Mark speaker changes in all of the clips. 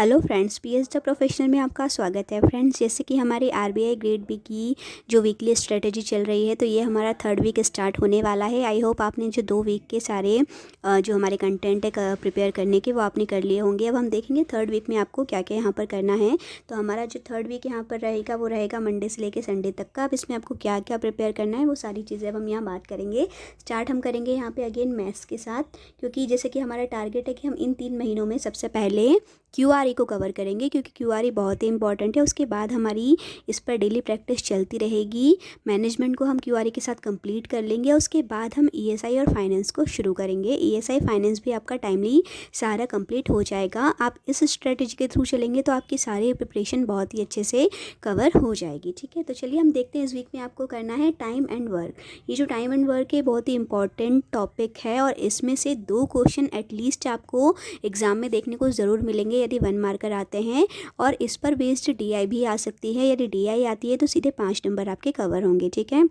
Speaker 1: Hello friends, PS the professional में आपका स्वागत है। फ्रेंड्स, जैसे कि हमारी आरबीआई ग्रेड बी की जो वीकली स्ट्रेटजी चल रही है, तो ये हमारा थर्ड वीक स्टार्ट होने वाला है। आई होप आपने जो 2 वीक के सारे जो हमारे कंटेंट है प्रिपेयर करने के, वो आपने कर लिए होंगे। अब हम देखेंगे थर्ड वीक में आपको क्या क्या यहाँ पर करना है। तो हमारा जो थर्ड वीक यहाँ पर रहेगा वो रहेगा मंडे से लेकर संडे तक का। अब इसमें आपको क्या क्या प्रिपेयर करना है वो सारी चीज़ें अब हम यहाँ बात करेंगे। स्टार्ट हम करेंगे यहाँ पर अगेन मैथ्स के साथ, क्योंकि जैसे कि हमारा टारगेट है कि हम इन 3 महीनों में सबसे पहले क्यूआरई को कवर करेंगे, क्योंकि क्यूआरई बहुत ही इंपॉर्टेंट है। उसके बाद हमारी इस पर डेली प्रैक्टिस चलती रहेगी। मैनेजमेंट को हम क्यूआरई के साथ कंप्लीट कर लेंगे। उसके बाद हम ईएसआई और फाइनेंस को शुरू करेंगे। ईएसआई फाइनेंस भी आपका टाइमली सारा कंप्लीट हो जाएगा। आप इस स्ट्रेटजी के थ्रू चलेंगे तो आपकी सारी प्रिपरेशन बहुत ही अच्छे से कवर हो जाएगी। ठीक है, तो चलिए हम देखते हैं इस वीक में आपको करना है टाइम एंड वर्क। ये जो टाइम एंड वर्क है बहुत ही इंपॉर्टेंट टॉपिक है, और इसमें से 2 क्वेश्चन एटलीस्ट आपको एग्जाम में देखने को ज़रूर मिलेंगे यदि 1 मार्कर आते हैं। और इस पर बेस्ड डीआई भी आ सकती है। यदि डीआई आती है तो सीधे 5 नंबर आपके कवर होंगे। ठीक है,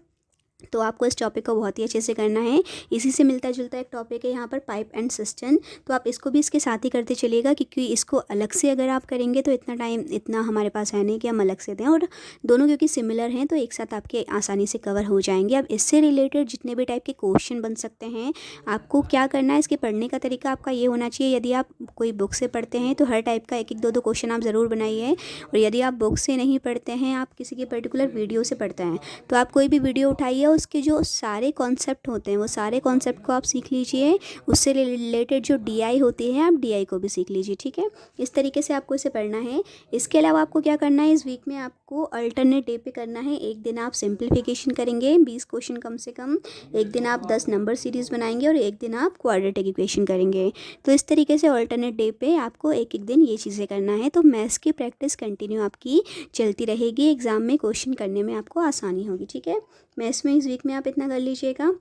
Speaker 1: तो आपको इस टॉपिक को बहुत ही अच्छे से करना है। इसी से मिलता जुलता एक टॉपिक है यहाँ पर पाइप एंड सिस्टम। तो आप इसको भी इसके साथ ही करते चलिएगा, क्योंकि इसको अलग से अगर आप करेंगे तो इतना हमारे पास है नहीं कि हम अलग से दें, और दोनों क्योंकि सिमिलर हैं तो एक साथ आपके आसानी से कवर हो जाएंगे। अब इससे रिलेटेड जितने भी टाइप के क्वेश्चन बन सकते हैं, आपको क्या करना है, इसके पढ़ने का तरीका आपका ये होना चाहिए। यदि आप कोई बुक से पढ़ते हैं तो हर टाइप का 1-1, 2-2 क्वेश्चन आप ज़रूर बनाइए। और यदि आप बुक से नहीं पढ़ते हैं, आप किसी के पर्टिकुलर वीडियो से पढ़ते हैं, तो आप कोई भी वीडियो उठाइए, उसके जो सारे कॉन्सेप्ट होते हैं वो सारे कॉन्सेप्ट को आप सीख लीजिए। उससे रिलेटेड जो डीआई होती है, आप डीआई को भी सीख लीजिए। ठीक है, इस तरीके से आपको इसे पढ़ना है। इसके अलावा आपको क्या करना है, इस वीक में आपको अल्टरनेट डे पे करना है। एक दिन आप सिंप्लीफिकेशन करेंगे 20 क्वेश्चन कम से कम, एक दिन आप 10 नंबर सीरीज़ बनाएंगे, और एक दिन आप क्वाड्रेटिक इक्वेशन करेंगे। तो इस तरीके से अल्टरनेट डे पे आपको एक एक दिन ये चीज़ें करना है। तो मैथ्स की प्रैक्टिस कंटिन्यू आपकी चलती रहेगी। एग्ज़ाम में क्वेश्चन करने में आपको आसानी होगी। ठीक है, मैथ्स में इस वीक में आप इतना कर लीजिएगा।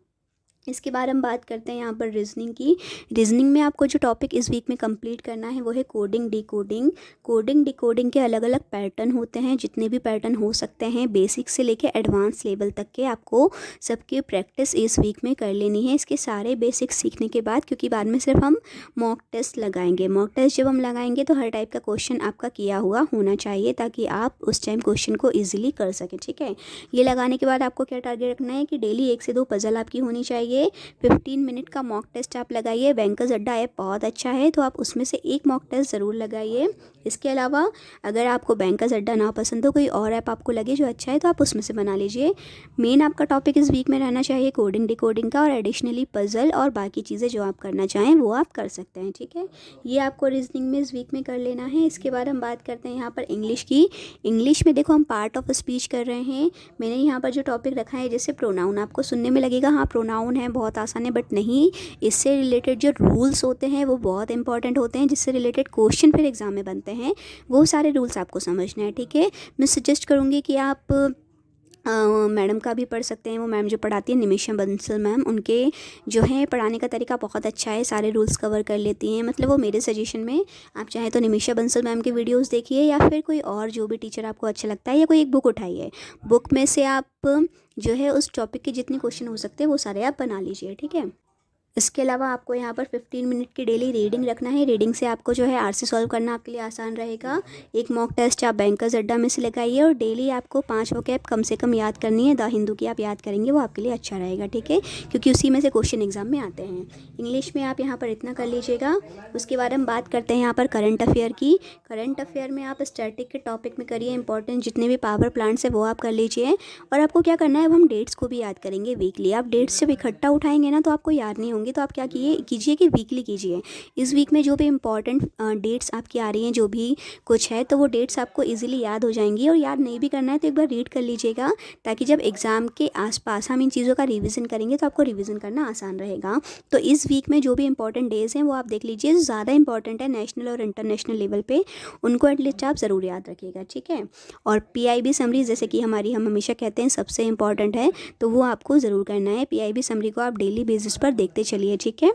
Speaker 1: इसके बाद हम बात करते हैं यहाँ पर रीजनिंग की। रीजनिंग में आपको जो टॉपिक इस वीक में कंप्लीट करना है वो है कोडिंग डिकोडिंग। कोडिंग डिकोडिंग के अलग अलग पैटर्न होते हैं, जितने भी पैटर्न हो सकते हैं बेसिक से लेके एडवांस लेवल तक के, आपको सबकी प्रैक्टिस इस वीक में कर लेनी है। इसके सारे बेसिक्स सीखने के बाद, क्योंकि बाद में सिर्फ हम मॉक टेस्ट लगाएंगे। मॉक टेस्ट जब हम लगाएंगे तो हर टाइप का क्वेश्चन आपका किया हुआ होना चाहिए, ताकि आप उस टाइम क्वेश्चन को ईजिली कर सकें। ठीक है, ये लगाने के बाद आपको क्या टारगेट रखना है कि डेली 1 से 2 पजल आपकी होनी चाहिए। 15 मिनट का मॉक टेस्ट आप लगाइए। बैंकर्स अड्डा ऐप बहुत अच्छा है, तो आप उसमें से एक मॉक टेस्ट ज़रूर लगाइए। इसके अलावा अगर आपको बैंकर्स अड्डा ना पसंद हो, कोई और ऐप आपको लगे जो अच्छा है, तो आप उसमें से बना लीजिए। मेन आपका टॉपिक इस वीक में रहना चाहिए कोडिंग डिकोडिंग का, और एडिशनली पजल और बाकी चीज़ें जो आप करना चाहें वो आप कर सकते हैं। ठीक है, ये आपको रीजनिंग में इस वीक में कर लेना है। इसके बाद हम बात करते हैं यहाँ पर इंग्लिश की। इंग्लिश में देखो हम पार्ट ऑफ स्पीच कर रहे हैं। मैंने यहाँ पर जो टॉपिक रखा है, जैसे प्रोनाउन, आपको सुनने में लगेगा हाँ प्रोनाउन है बहुत आसान है, बट नहीं, इससे रिलेटेड जो रूल्स होते हैं वो बहुत इंपॉर्टेंट होते हैं, जिससे रिलेटेड क्वेश्चन फिर एग्जाम में बनते हैं। वो सारे रूल्स आपको समझना है। ठीक है, मैं सजेस्ट करूँगी कि आप मैडम का भी पढ़ सकते हैं। वो मैम जो पढ़ाती है निमिषा बंसल मैम, उनके जो है पढ़ाने का तरीका बहुत अच्छा है, सारे रूल्स कवर कर लेती हैं। मतलब वो मेरे सजेशन में, आप चाहें तो निमिषा बंसल मैम के वीडियोस देखिए, या फिर कोई और जो भी टीचर आपको अच्छा लगता है, या कोई एक बुक उठाइए। बुक में से आप जो है उस टॉपिक के जितने क्वेश्चन हो सकते हैं वो सारे आप बना लीजिए। ठीक है, इसके अलावा आपको यहाँ पर 15 मिनट की डेली रीडिंग रखना है। रीडिंग से आपको जो है आरसी सॉल्व करना आपके लिए आसान रहेगा। एक मॉक टेस्ट आप बैंकर्स अड्डा में से लगाइए, और डेली आपको 5 वोकैब कम से कम याद करनी है। द हिंदू की आप याद करेंगे, वो आपके लिए अच्छा रहेगा। ठीक है, क्योंकि उसी में से क्वेश्चन एग्जाम में आते हैं। इंग्लिश में आप यहाँ पर इतना कर लीजिएगा। उसके बाद हम बात करते हैं यहाँ पर करंट अफेयर की। करंट अफेयर में आप स्टैटिक के टॉपिक में करिए। इंपॉर्टेंट जितने भी पावर प्लांट्स है वो आप कर लीजिए। और आपको क्या करना है, अब हम डेट्स को भी याद करेंगे वीकली। आप डेट्स जब इकट्ठा उठाएंगे ना तो आपको याद नहीं होंगी, तो आप क्या कीजिए कि वीकली कीजिए। इस वीक में जो भी इंपॉर्टेंट डेट्स आपकी आ रही हैं, जो भी कुछ है, तो वो डेट्स आपको इजीली याद हो जाएंगी। और याद नहीं भी करना है तो एक बार रीड कर लीजिएगा, ताकि जब एग्ज़ाम के आसपास हम इन चीज़ों का रिवीजन करेंगे तो आपको रिवीजन करना आसान रहेगा। तो इस वीक में जो भी इंपॉर्टेंट डेज हैं वो आप देख लीजिए। जो ज़्यादा इंपॉर्टेंट है नेशनल और इंटरनेशनल लेवल पे, उनको एटलीस्ट आप ज़रूर याद रखिएगा। ठीक है, और पीआईबी समरी, जैसे कि हम हमेशा कहते हैं सबसे इंपॉर्टेंट है, तो वो आपको ज़रूर करना है। पीआईबी समरी को आप डेली बेसिस पर देखते चलिए। ठीक है,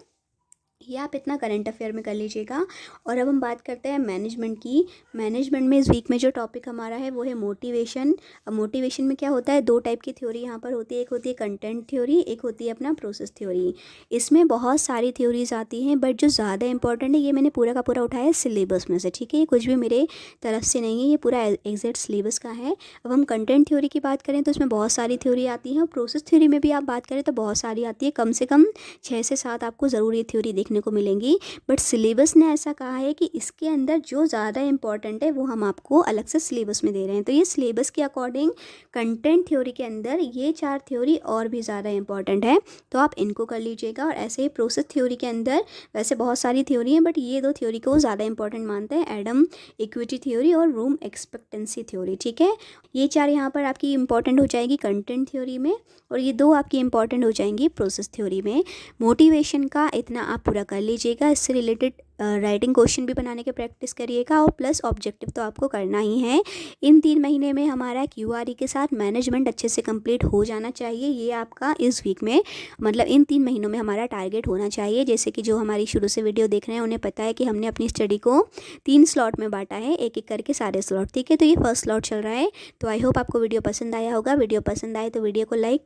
Speaker 1: ये आप इतना करंट अफेयर में कर लीजिएगा। और अब हम बात करते हैं मैनेजमेंट की। मैनेजमेंट में इस वीक में जो टॉपिक हमारा है वो है मोटिवेशन। अब मोटिवेशन में क्या होता है, दो टाइप की थ्योरी यहाँ पर होती है, एक होती है कंटेंट थ्योरी, एक होती है अपना प्रोसेस थ्योरी। इसमें बहुत सारी थ्योरीज आती हैं, बट जो ज़्यादा इंपॉर्टेंट है ये मैंने पूरा का पूरा उठाया है सिलेबस में से, ठीक है। ये कुछ भी मेरे तरफ से नहीं है, ये पूरा एग्जैक्ट सिलेबस का है। अब हम कंटेंट थ्योरी की बात करें तो इसमें बहुत सारी थ्योरी आती हैं, और प्रोसेस थ्योरी में भी आप बात करें तो बहुत सारी आती है, कम से कम 6 से 7 आपको ज़रूर ये थ्योरी देखने को मिलेंगी। बट सिलेबस ने ऐसा कहा है कि इसके अंदर जो ज़्यादा इंपॉर्टेंट है वो हम आपको अलग से सिलेबस में दे रहे हैं। तो ये सिलेबस के अकॉर्डिंग कंटेंट थ्योरी के अंदर ये 4 थ्योरी और भी ज़्यादा इंपॉर्टेंट है, तो आप इनको कर लीजिएगा। और ऐसे ही प्रोसेस थ्योरी के अंदर वैसे बहुत सारी थ्योरी हैं, बट ये 2 थ्योरी को ज़्यादा इंपॉर्टेंट मानते हैं, एडम इक्विटी थ्योरी और रूम एक्सपेक्टेंसी थ्योरी, ठीक है। ये 4 यहाँ पर आपकी इंपॉर्टेंट हो जाएगी कंटेंट थ्योरी में, और ये 2 आपकी इंपॉर्टेंट हो जाएंगी प्रोसेस थ्योरी में। मोटिवेशन का इतना आप पूरा कर लीजिएगा, इससे रिलेटेड राइटिंग क्वेश्चन भी बनाने की प्रैक्टिस करिएगा, और प्लस ऑब्जेक्टिव तो आपको करना ही है। इन 3 महीने में हमारा QRE के साथ मैनेजमेंट अच्छे से कंप्लीट हो जाना चाहिए। ये आपका इस वीक में, मतलब इन 3 महीनों में हमारा टारगेट होना चाहिए। जैसे कि जो हमारी शुरू से वीडियो देख रहे हैं उन्हें पता है कि हमने अपनी स्टडी को 3 स्लॉट में बांटा है, एक एक करके सारे स्लॉट, ठीक है। तो ये फर्स्ट स्लॉट चल रहा है। तो आई होप आपको वीडियो पसंद आया होगा। वीडियो पसंद आए तो वीडियो को लाइक,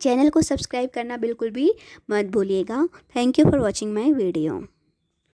Speaker 1: चैनल को सब्सक्राइब करना बिल्कुल भी मत भूलिएगा। Thank you for watching my video.